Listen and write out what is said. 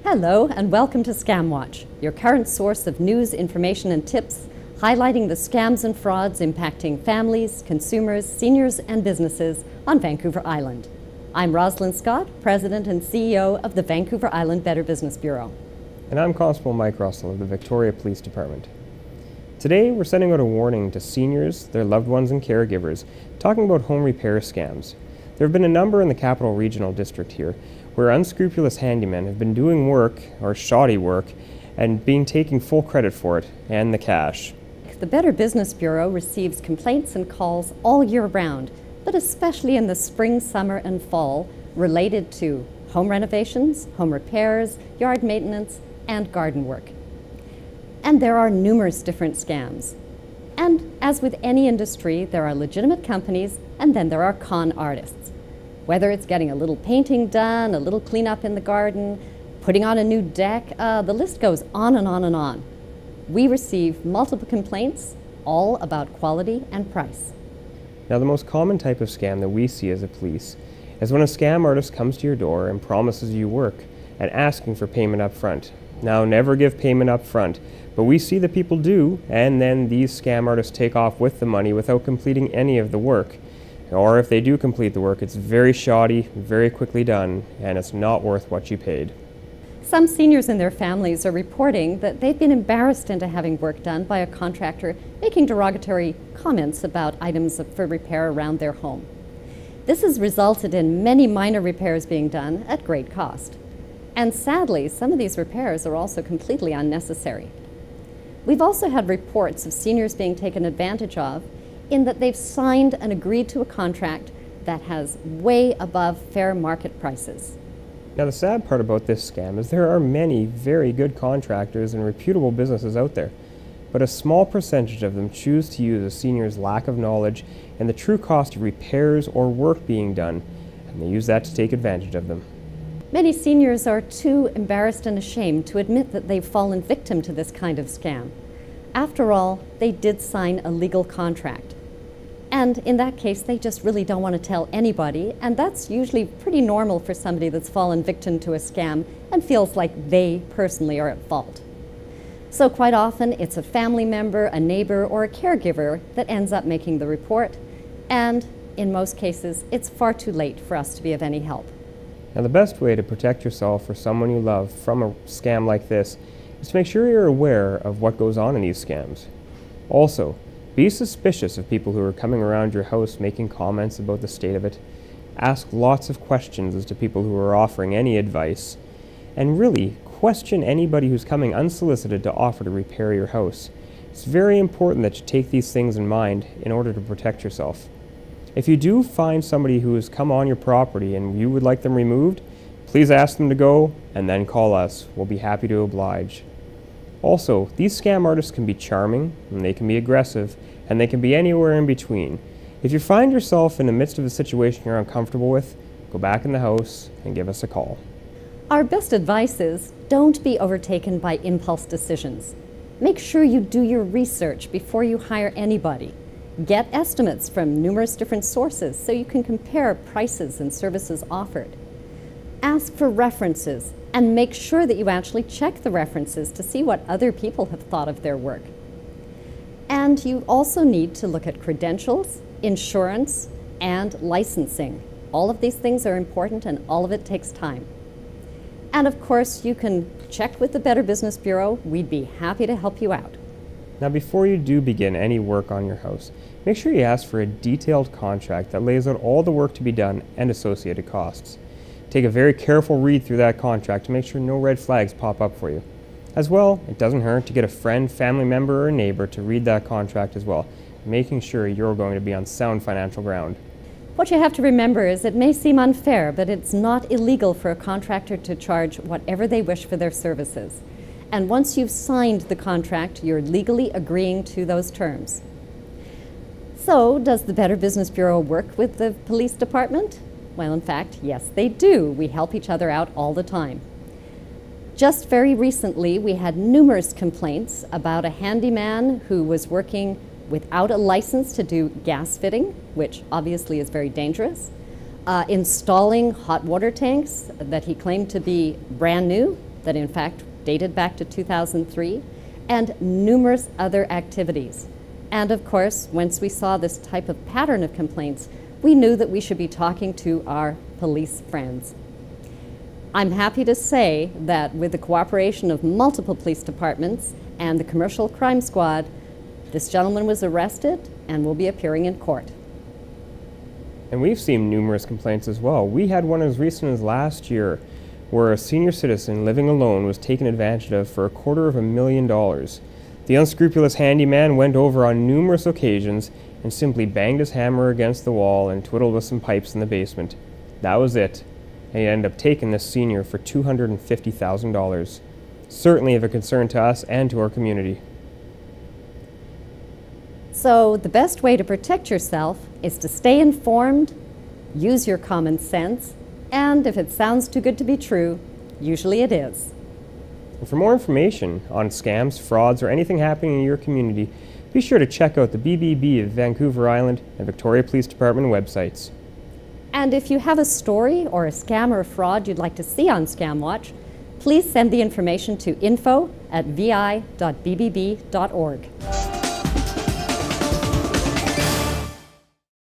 Hello and welcome to ScamWATCH, your current source of news, information and tips highlighting the scams and frauds impacting families, consumers, seniors and businesses on Vancouver Island. I'm Rosalind Scott, President and CEO of the Vancouver Island Better Business Bureau. And I'm Constable Mike Russell of the Victoria Police Department. Today we're sending out a warning to seniors, their loved ones and caregivers, talking about home repair scams. There have been a number in the Capital Regional District here where unscrupulous handymen have been doing work, or shoddy work, and taking full credit for it, and the cash. The Better Business Bureau receives complaints and calls all year round, but especially in the spring, summer and fall, related to home renovations, home repairs, yard maintenance, and garden work. And there are numerous different scams. And as with any industry, there are legitimate companies, and then there are con artists. Whether it's getting a little painting done, a little cleanup in the garden, putting on a new deck, the list goes on and on and on. We receive multiple complaints, all about quality and price. Now, the most common type of scam that we see as a police is when a scam artist comes to your door and promises you work and asking for payment up front. Now, never give payment up front, but we see that people do, and then these scam artists take off with the money without completing any of the work. Or if they do complete the work, it's very shoddy, very quickly done, and it's not worth what you paid. Some seniors and their families are reporting that they've been embarrassed into having work done by a contractor making derogatory comments about items for repair around their home. This has resulted in many minor repairs being done at great cost. And sadly, some of these repairs are also completely unnecessary. We've also had reports of seniors being taken advantage of in that they've signed and agreed to a contract that has way above fair market prices. Now, the sad part about this scam is there are many very good contractors and reputable businesses out there, but a small percentage of them choose to use a senior's lack of knowledge and the true cost of repairs or work being done, and they use that to take advantage of them. Many seniors are too embarrassed and ashamed to admit that they've fallen victim to this kind of scam. After all, they did sign a legal contract. And in that case, they just really don't want to tell anybody, and that's usually pretty normal for somebody that's fallen victim to a scam and feels like they personally are at fault. So quite often, it's a family member, a neighbor, or a caregiver that ends up making the report, and in most cases, it's far too late for us to be of any help. Now, the best way to protect yourself or someone you love from a scam like this is to make sure you're aware of what goes on in these scams. Also, be suspicious of people who are coming around your house making comments about the state of it. Ask lots of questions as to people who are offering any advice. And really, question anybody who's coming unsolicited to offer to repair your house. It's very important that you take these things in mind in order to protect yourself. If you do find somebody who has come on your property and you would like them removed, please ask them to go and then call us. We'll be happy to oblige. Also, these scam artists can be charming, and they can be aggressive, and they can be anywhere in between. If you find yourself in the midst of a situation you're uncomfortable with, go back in the house and give us a call. Our best advice is don't be overtaken by impulse decisions. Make sure you do your research before you hire anybody. Get estimates from numerous different sources so you can compare prices and services offered. Ask for references and make sure that you actually check the references to see what other people have thought of their work. And you also need to look at credentials, insurance, and licensing. All of these things are important and all of it takes time. And of course, you can check with the Better Business Bureau. We'd be happy to help you out. Now, before you do begin any work on your house, make sure you ask for a detailed contract that lays out all the work to be done and associated costs. Take a very careful read through that contract to make sure no red flags pop up for you. As well, it doesn't hurt to get a friend, family member, or a neighbor to read that contract as well, making sure you're going to be on sound financial ground. What you have to remember is it may seem unfair, but it's not illegal for a contractor to charge whatever they wish for their services. And once you've signed the contract, you're legally agreeing to those terms. So, does the Better Business Bureau work with the police department? Well, in fact, yes, they do. We help each other out all the time. Just very recently, we had numerous complaints about a handyman who was working without a license to do gas fitting, which obviously is very dangerous, installing hot water tanks that he claimed to be brand new that in fact dated back to 2003, and numerous other activities. And of course, once we saw this type of pattern of complaints, we knew that we should be talking to our police friends. I'm happy to say that with the cooperation of multiple police departments and the Commercial Crime Squad, this gentleman was arrested and will be appearing in court. And we've seen numerous complaints as well. We had one as recent as last year where a senior citizen living alone was taken advantage of for $250,000. The unscrupulous handyman went over on numerous occasions and simply banged his hammer against the wall and twiddled with some pipes in the basement. That was it. And he ended up taking this senior for $250,000. Certainly of a concern to us and to our community. So the best way to protect yourself is to stay informed, use your common sense, and if it sounds too good to be true, usually it is. And for more information on scams, frauds, or anything happening in your community, be sure to check out the BBB of Vancouver Island and Victoria Police Department websites. And if you have a story or a scam or a fraud you'd like to see on ScamWatch, please send the information to info@vi.bbb.org.